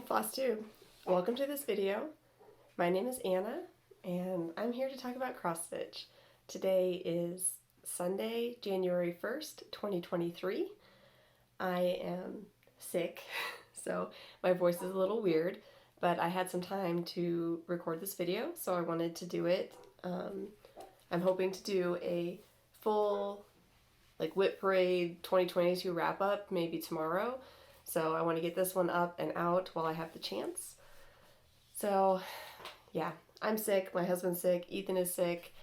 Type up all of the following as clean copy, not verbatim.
Flosstube. Welcome to this video. My name is Anna and I'm here to talk about cross stitch. Today is Sunday, January 1st, 2023. I am sick, so my voice is a little weird, but I had some time to record this video, so I wanted to do it. I'm hoping to do a full Whip Parade 2022 wrap up maybe tomorrow. So I want to get this one up and out while I have the chance. So yeah, I'm sick, my husband's sick, Ethan is sick,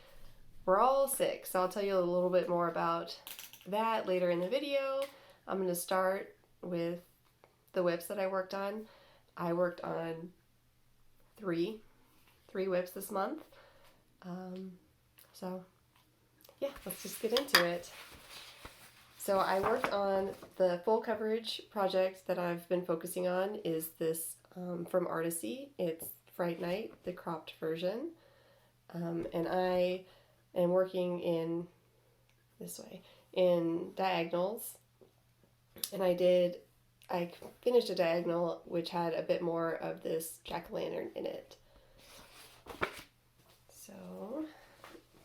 we're all sick. So I'll tell you a little bit more about that later in the video. I'm going to start with the whips that I worked on. I worked on three whips this month. So yeah, let's just get into it. So I worked on the full coverage project that I've been focusing on is this from Artisy. It's Fright Night, the cropped version. And I am working in this way, in diagonals. And I finished a diagonal which had a bit more of this jack-o'-lantern in it. So,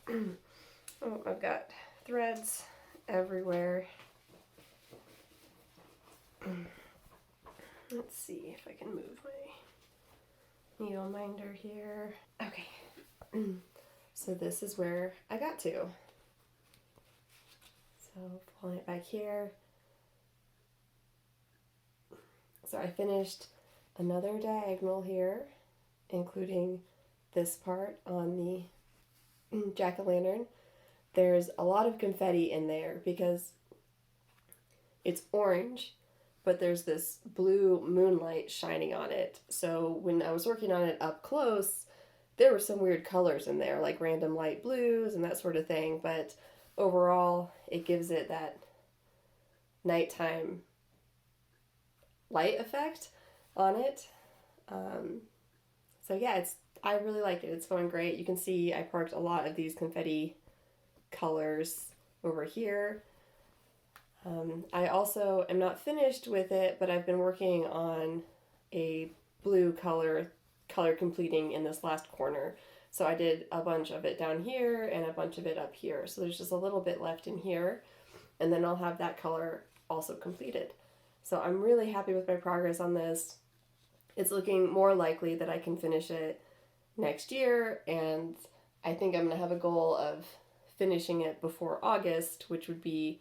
I've got threads everywhere. Let's see if I can move my needle minder here. Okay, so this is where I got to. So pulling it back here. So I finished another diagonal here, including this part on the jack-o'-lantern. There's a lot of confetti in there because it's orange, but there's this blue moonlight shining on it. So when I was working on it up close, there were some weird colors in there, like random light blues and that sort of thing. But overall, it gives it that nighttime light effect on it. So yeah, I really like it. It's going great. You can see I parked a lot of these confetti colors over here. I also am not finished with it, but I've been working on a blue color completing in this last corner. So I did a bunch of it down here and a bunch of it up here. So there's just a little bit left in here, and then I'll have that color also completed. So I'm really happy with my progress on this. It's looking more likely that I can finish it next year, and I think I'm going to have a goal of finishing it before August, which would be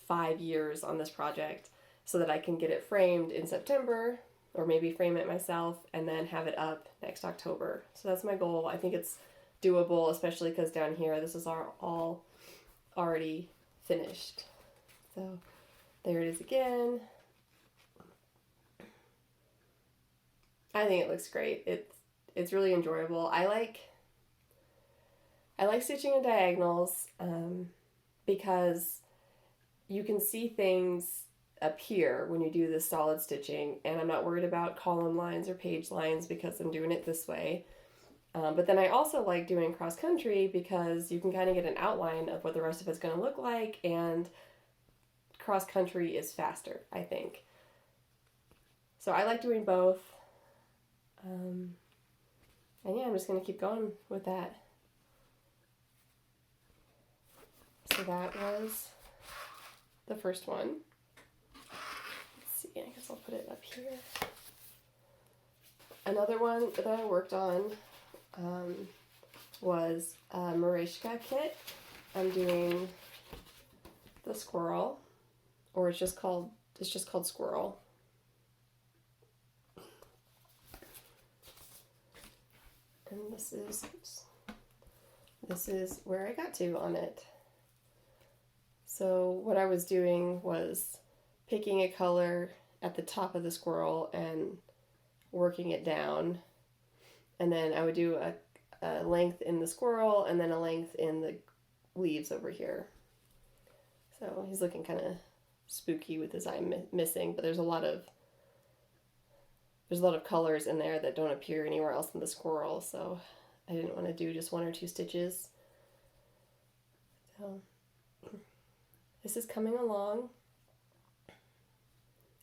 5 years on this project, so that I can get it framed in September, or maybe frame it myself, and then have it up next October. So that's my goal. I think it's doable, especially because down here this is all already finished. So there it is again. I think it looks great. It's really enjoyable. I like stitching in diagonals because you can see things appear when you do this solid stitching, and I'm not worried about column lines or page lines because I'm doing it this way. But then I also like doing cross country because you can kind of get an outline of what the rest of it's going to look like, and cross country is faster, I think. So I like doing both. And yeah, I'm just going to keep going with that. So that was the first one. Let's see, I guess I'll put it up here. Another one that I worked on was a Mareshka kit. I'm doing the squirrel, or it's just called squirrel. And this is where I got to on it. So what I was doing was picking a color at the top of the squirrel and working it down. And then I would do a length in the squirrel and then a length in the leaves over here. So he's looking kind of spooky with his eye missing, but there's a lot of colors in there that don't appear anywhere else in the squirrel, so I didn't want to do just 1 or 2 stitches. So this is coming along.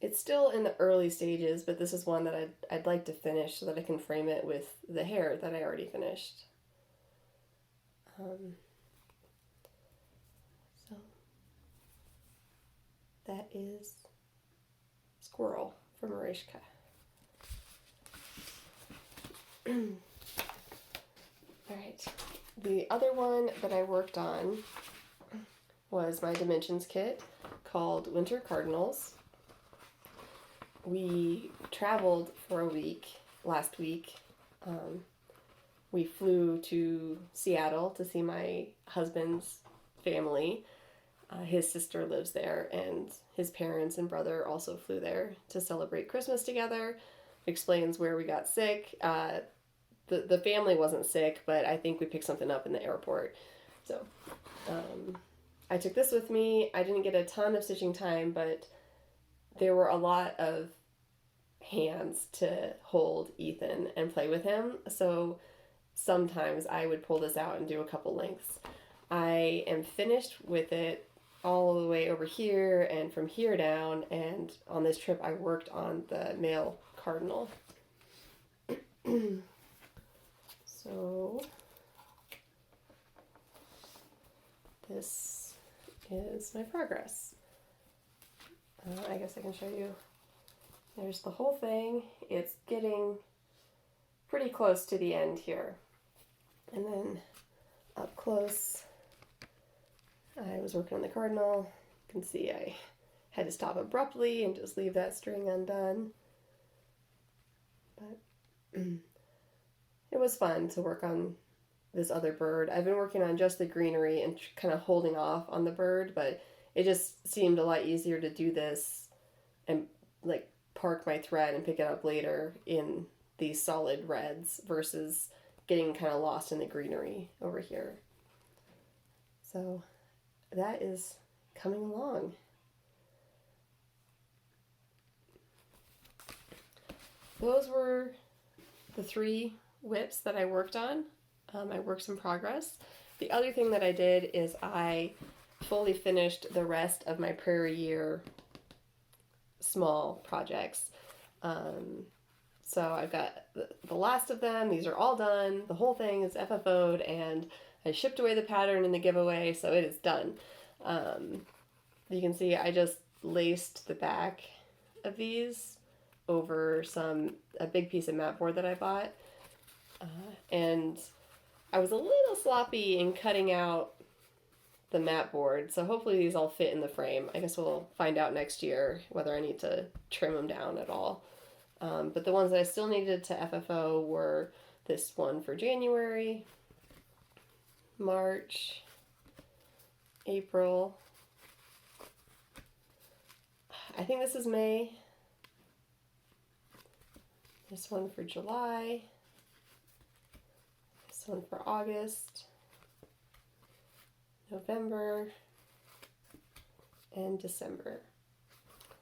it's still in the early stages, but this is one that I'd like to finish so that I can frame it with the hair that I already finished. So that is Squirrel from Marishka. Alright, the other one that I worked on was my Dimensions kit called Winter Cardinals. We traveled for a week last week. We flew to Seattle to see my husband's family. His sister lives there, and his parents and brother also flew there to celebrate Christmas together. Explains where we got sick. The family wasn't sick, but I think we picked something up in the airport. So I took this with me. I didn't get a ton of stitching time, but there were a lot of hands to hold Ethan and play with him. So sometimes I would pull this out and do a couple lengths. I am finished with it all the way over here and from here down, and on this trip I worked on the male cardinal. So this is my progress. I guess I can show you. There's the whole thing. It's getting pretty close to the end here. And then up close, I was working on the cardinal. You can see I had to stop abruptly and just leave that string undone. But it was fun to work on this other bird. I've been working on just the greenery and kind of holding off on the bird, but it just seemed a lot easier to do this and like park my thread and pick it up later in these solid reds versus getting kind of lost in the greenery over here. So that is coming along. Those were the 3 whips that I worked on. My work's in progress. The other thing that I did is I fully finished the rest of my Prairie Year small projects. So I've got the last of them. These are all done. The whole thing is FFO'd, and I shipped away the pattern in the giveaway, so it is done. You can see I just laced the back of these over a big piece of mat board that I bought. And I was a little sloppy in cutting out the mat board, so hopefully these all fit in the frame. I guess we'll find out next year whether I need to trim them down at all. But the ones that I still needed to FFO were this one for January, March, April. I think this is May. This one for July. This one for August, November, and December.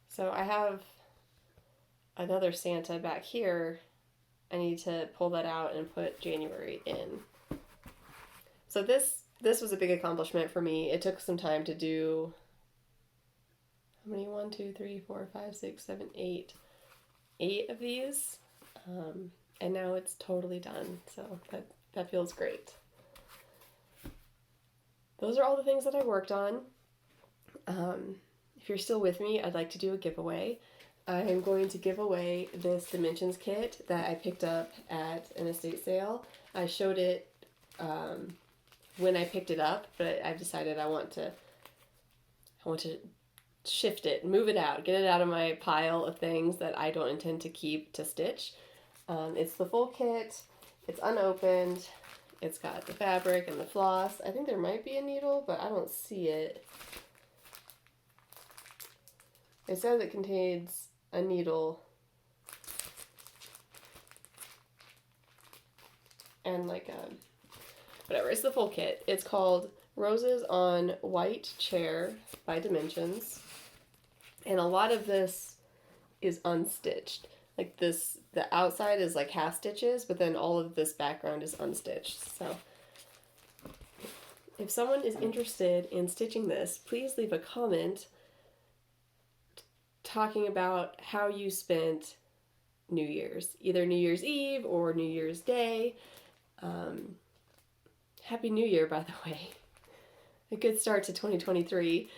So I have another Santa back here. I need to pull that out and put January in. So this was a big accomplishment for me. It took some time to do, how many? 1, 2, 3, 4, 5, 6, 7, 8. 8 of these. And now it's totally done. So that feels great. Those are all the things that I worked on. If you're still with me, I'd like to do a giveaway. I'm going to give away this Dimensions kit that I picked up at an estate sale. I showed it when I picked it up, but I've decided I want to shift it, move it out, get it out of my pile of things that I don't intend to keep to stitch. It's the full kit. It's unopened. It's got the fabric and the floss. I think there might be a needle, but I don't see it. It says it contains a needle and whatever. It's the full kit. It's called Roses on White Chair by Dimensions. And a lot of this is unstitched. Like this, the outside is like half stitches, but then all of this background is unstitched. So if someone is interested in stitching this, please leave a comment talking about how you spent New Year's, either New Year's Eve or New Year's Day. Happy New Year, by the way. A good start to 2023.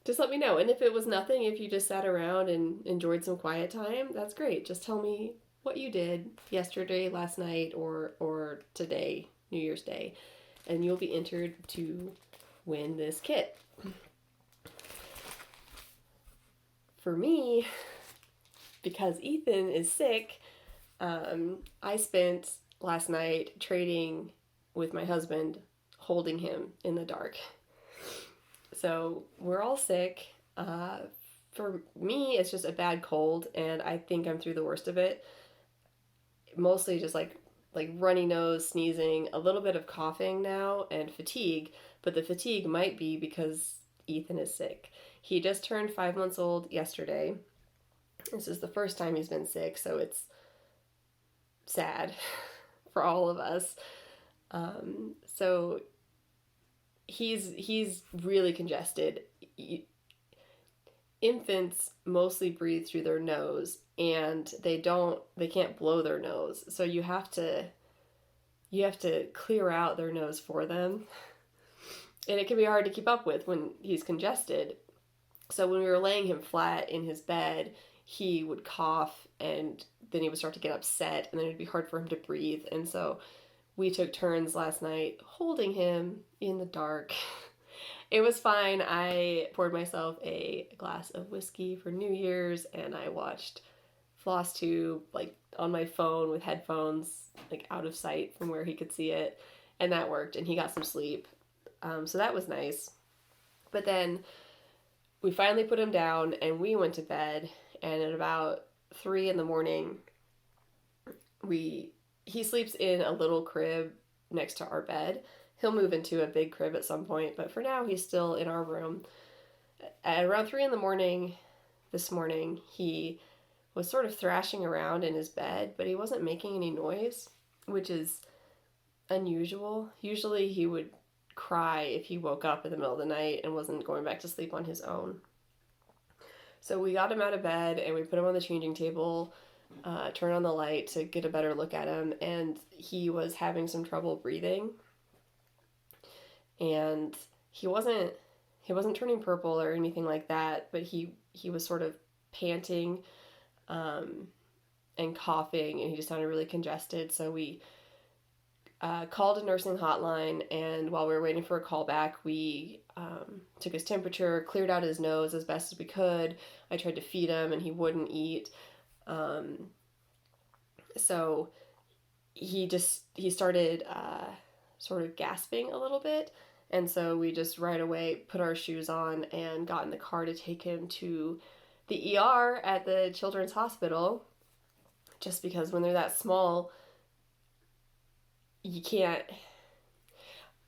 Just let me know. And if it was nothing, if you just sat around and enjoyed some quiet time, that's great. Just tell me what you did yesterday, last night, or today, New Year's Day, and you'll be entered to win this kit. For me, because Ethan is sick, I spent last night trading with my husband, holding him in the dark. So we're all sick. For me, it's just a bad cold, and I think I'm through the worst of it. Mostly just like runny nose, sneezing, a little bit of coughing now, and fatigue. But the fatigue might be because Ethan is sick. He just turned 5 months old yesterday. This is the first time he's been sick, so it's sad for all of us. So he's really congested. Infants mostly breathe through their nose, and they can't blow their nose. So you have to clear out their nose for them. And it can be hard to keep up with when he's congested. So when we were laying him flat in his bed, he would cough, and then he would start to get upset, and then it'd be hard for him to breathe. And so we took turns last night holding him in the dark. It was fine. I poured myself a glass of whiskey for New Year's, and I watched Flosstube on my phone with headphones, out of sight from where he could see it, and that worked, and he got some sleep. So that was nice. But then we finally put him down, and we went to bed, and at about 3 a.m, he sleeps in a little crib next to our bed. He'll move into a big crib at some point, but for now he's still in our room. At around 3 a.m. this morning, he was sort of thrashing around in his bed, but he wasn't making any noise, which is unusual. Usually he would cry if he woke up in the middle of the night and wasn't going back to sleep on his own. So we got him out of bed, and we put him on the changing table, turned on the light to get a better look at him, and he was having some trouble breathing. And he wasn't turning purple or anything like that, but he was sort of panting and coughing, and he just sounded really congested. So we called a nursing hotline, and while we were waiting for a call back, we took his temperature, cleared out his nose as best as we could. I tried to feed him, and he wouldn't eat. So he started sort of gasping a little bit, and so we just right away put our shoes on and got in the car to take him to the ER at the Children's Hospital, just because when they're that small, you can't...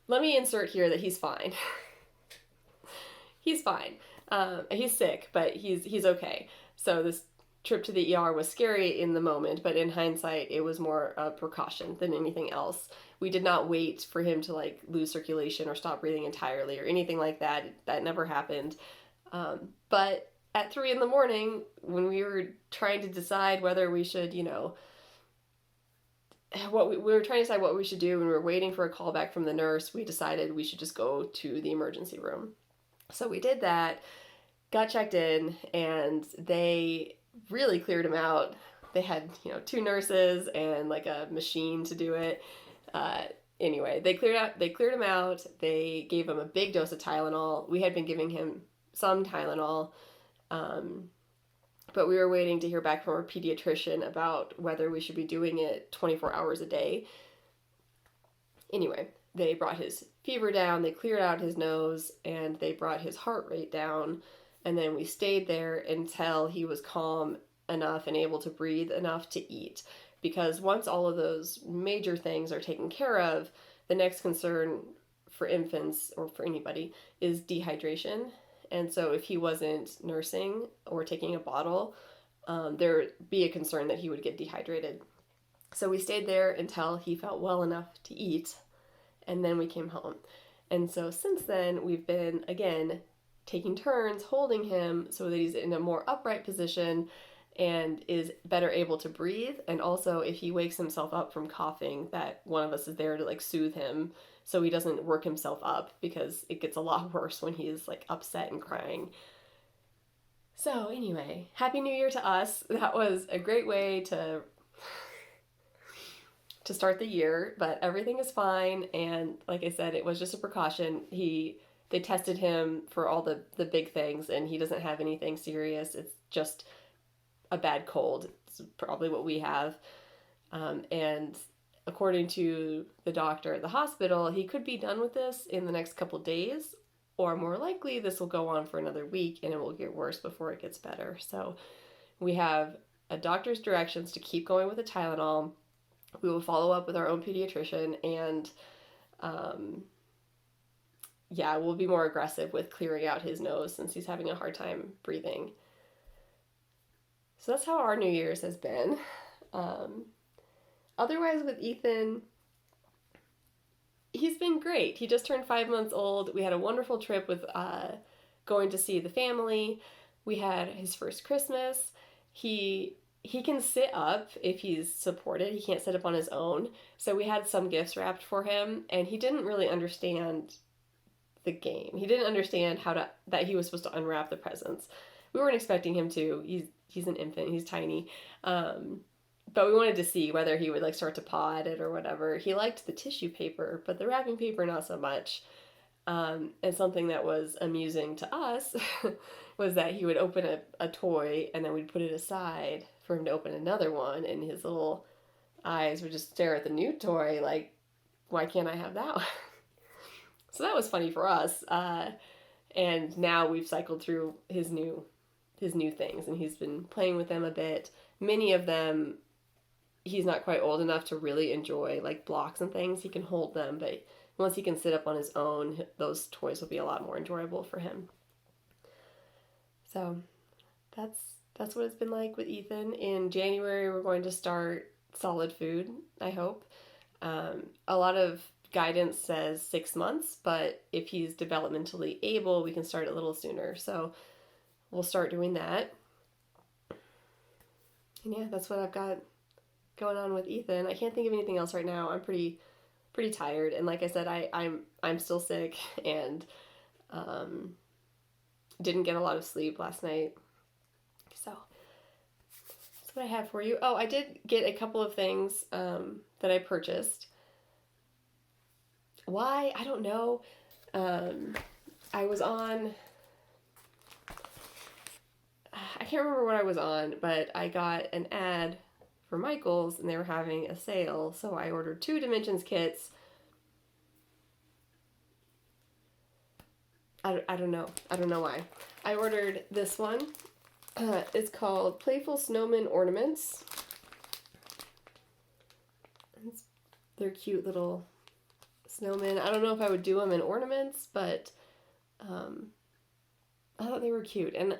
Let me insert here that he's fine. He's fine. He's sick, but he's okay. So this trip to the ER was scary in the moment, but in hindsight, it was more a precaution than anything else. We did not wait for him to lose circulation or stop breathing entirely or anything like that. That never happened. But at 3 a.m, when we were trying to decide whether we should, we were trying to decide what we should do, and we were waiting for a call back from the nurse, we decided we should just go to the emergency room. So we did that, got checked in, and they really cleared him out. They had, 2 nurses and a machine to do it. Anyway, they cleared him out. They gave him a big dose of Tylenol. We had been giving him some Tylenol, but we were waiting to hear back from our pediatrician about whether we should be doing it 24 hours a day. Anyway, they brought his fever down, they cleared out his nose, and they brought his heart rate down. And then we stayed there until he was calm enough and able to breathe enough to eat. Because once all of those major things are taken care of, the next concern for infants or for anybody is dehydration. And so if he wasn't nursing or taking a bottle, there would be a concern that he would get dehydrated. So we stayed there until he felt well enough to eat, and then we came home. And so since then, we've been, again, taking turns holding him so that he's in a more upright position and is better able to breathe. And also, if he wakes himself up from coughing, that one of us is there to like soothe him so he doesn't work himself up, because it gets a lot worse when he's like upset and crying. So anyway, Happy New Year to us. That was a great way to start the year, but everything is fine. And like I said, it was just a precaution. They tested him for all the big things, and he doesn't have anything serious. It's just a bad cold. It's probably what we have. And according to the doctor at the hospital, he could be done with this in the next couple days, or more likely this will go on for another week and it will get worse before it gets better. So we have a doctor's directions to keep going with the Tylenol. We will follow up with our own pediatrician, and we'll be more aggressive with clearing out his nose since he's having a hard time breathing. So that's how our New Year's has been. Otherwise, with Ethan, he's been great. He just turned 5 months old. We had a wonderful trip with going to see the family. We had his first Christmas. He can sit up if he's supported. He can't sit up on his own. So we had some gifts wrapped for him, and he didn't really understand the game. He didn't understand that he was supposed to unwrap the presents. We weren't expecting him to. He's an infant. He's tiny. But we wanted to see whether he would like start to paw at it or whatever. He liked the tissue paper, but the wrapping paper not so much. And something that was amusing to us was that he would open a toy and then we'd put it aside for him to open another one, and his little eyes would just stare at the new toy like, why can't I have that one? So that was funny for us. And now we've cycled through his new things, and he's been playing with them a bit. Many of them he's not quite old enough to really enjoy, like blocks and things. He can hold them, but once he can sit up on his own, those toys will be a lot more enjoyable for him. So that's what it's been like with Ethan. In January, we're going to start solid food, I hope. A lot of guidance says 6 months, but if he's developmentally able, we can start a little sooner. So we'll start doing that. And yeah, that's what I've got going on with Ethan. I can't think of anything else right now. I'm pretty tired, and like I said, I'm still sick and didn't get a lot of sleep last night. So that's what I have for you. Oh, I did get a couple of things that I purchased. Why? I don't know. I was on, I can't remember what I was on, but I got an ad for Michael's and they were having a sale, so I ordered 2 Dimensions kits. I don't know why. I ordered this one. It's called Playful Snowman Ornaments. They're cute little snowmen. I don't know if I would do them in ornaments, but I thought they were cute. And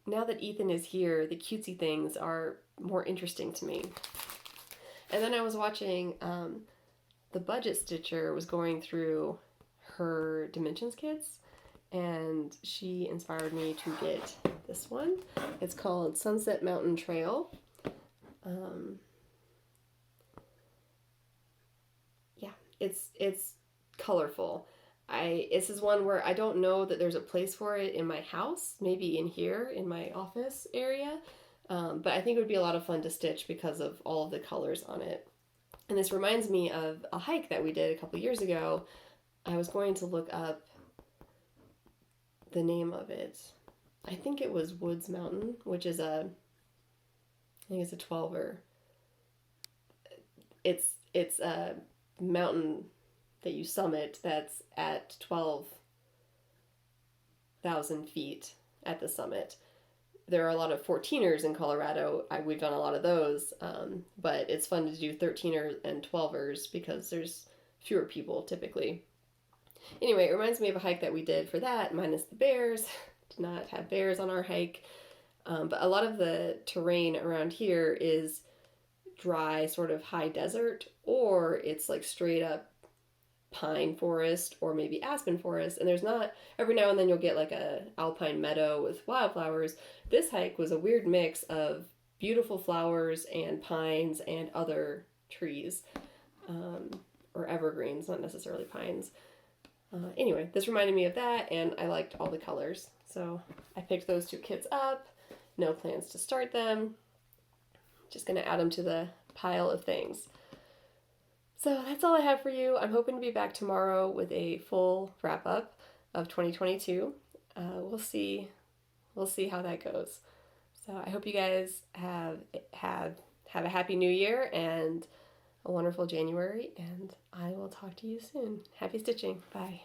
now that Ethan is here, the cutesy things are more interesting to me. And then I was watching, the Budget Stitcher was going through her Dimensions kits, and she inspired me to get this one. It's called Sunset Mountain Trail. It's colorful. This is one where I don't know that there's a place for it in my house, maybe in here in my office area, but I think it would be a lot of fun to stitch because of all of the colors on it. And this reminds me of a hike that we did a couple years ago. I was going to look up the name of it. I think it was Woods Mountain, which is I think it's a 12er. It's a mountain that you summit that's at 12,000 feet at the summit. There are a lot of 14ers in Colorado. We've done a lot of those, but it's fun to do 13ers and 12ers because there's fewer people typically. Anyway, it reminds me of a hike that we did for that, minus the bears. Did not have bears on our hike, but a lot of the terrain around here is dry, sort of high desert, or it's like straight up pine forest or maybe aspen forest, and there's not, every now and then you'll get like a alpine meadow with wildflowers. This hike was a weird mix of beautiful flowers and pines and other trees, or evergreens, not necessarily pines. Anyway, this reminded me of that, and I liked all the colors, so I picked those two kits up. No plans to start them, just gonna add them to the pile of things. So that's all I have for you. I'm hoping to be back tomorrow with a full wrap up of 2022. We'll see how that goes. So I hope you guys have a happy new year and a wonderful January, and I will talk to you soon. Happy stitching. Bye.